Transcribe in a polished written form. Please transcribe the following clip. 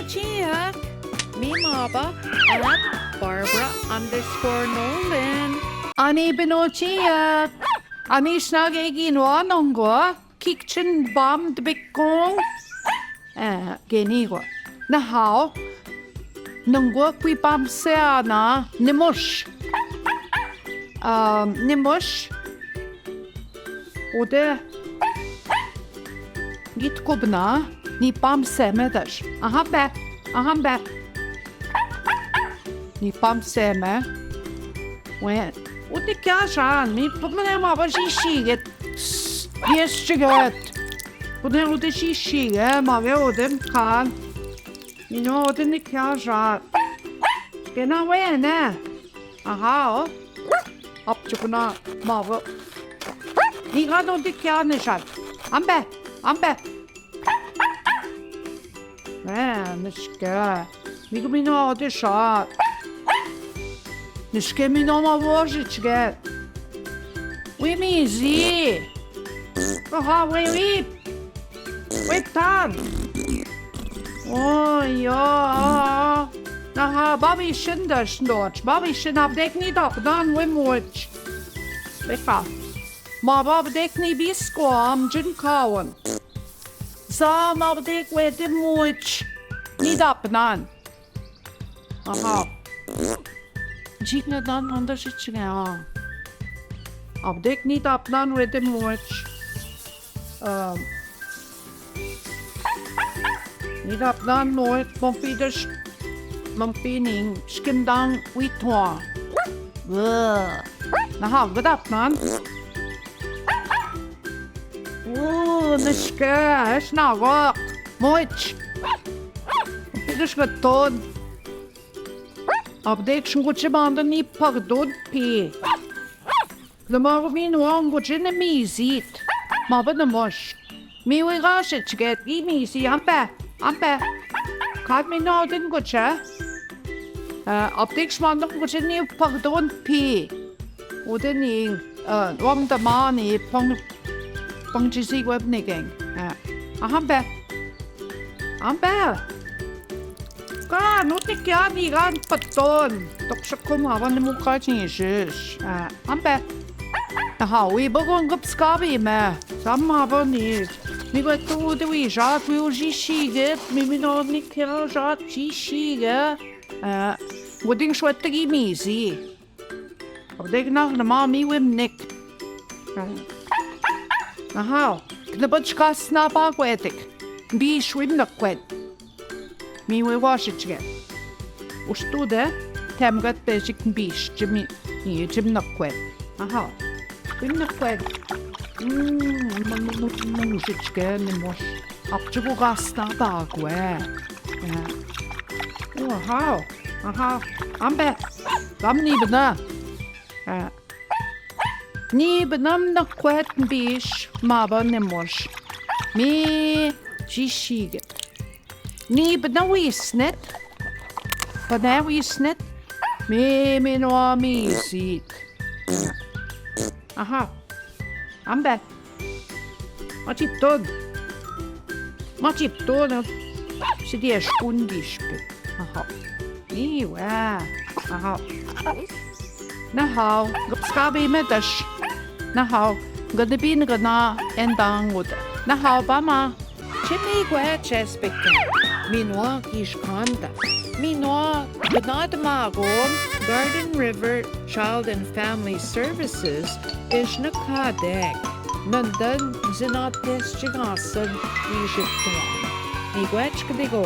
Benochiak, me Maba, at Barbara_Nolan. Ani Benochiak, Ani Snagegin Wanongo, Kitchen Bomb the Big Gong. Genigo. Na how? Nungwa qui bam seana, nimosh. Nimosh. Oder git kubna, ni bam semedash. Aha be. Ni bam seme. Wen. Udi kashan, mi pumne ma ba shishiget. Yes shiget. Udi udi shishiget, ma ve odem kan. Mi no udi ni kashan. Gena wen ne. Aha. Apchukuna ma ve. Ni gado udi kashan. Ambe. Nishke. Mi gumino odi shot. Nishke mi no ma vožičke. We mi zi. Aha, we tan. Oh, ja. Aha, babi shindash noč. Babi shin abdek ni dan we moč. Beka. Ma abdek ni bisko am jin kawan. Sam abdek we de moč. Ni dan. Aha. Jigna dan anders itchga. Abdek niet apnan with the moch. Niet apnan nooit pompieders mompining skindang witwa. Naha, good apnan. Nishke, is nou moch. Pompieders geton. Abdek shngutje banden ni pardon pi. De morgen wang gutje ne mizit. Maar wat een mosh. Mi we rashet get i mizi ampe. Kad mi no den gutje. Abdek shmandok gutje ni pardon pi. Oder ni wang de mani pang jisi web nigging. Ampe. Ka, nu te kya ni gan paton. Tok shakum havan ne mukhachi shish. Ampe. Aha, we begon gupskabi me. Sam havan ni. Mi go tu de we jat we uji shiget. Mi no ni kya jat shiget. Wooding shwet te mizi. Abdek nach na ma mi wim nik. Aha, knabutchka snapa kwetik. Bi shwim na kwet. Mi we washitje. Ustude temgat basic bish jimmy ni jim na kwet. Aha. Wim na kwet. Mushitje ni mosh. Apchugo gasta bagwe. Aha. Ambe. Gam ni bna. Ni bnam na kwet bish maba ni mosh. Mi jishiget. Ni bna wisnet. Bna wisnet. Mi no mi sit. Aha. Ambe. Machiptod. Sidia skundishpe. Aha. Iwa. Aha. Nahau. Gupskabi medash. Nahau. Gadabin gana endangud. Nahau bama. Chimney gwe chespecta. Minwa kishkanda. Minwa Gnadmagon Garden River Child and Family Services Ishnakadeg. Nandan zinates chigasan ishitwa. Igwech kadigo.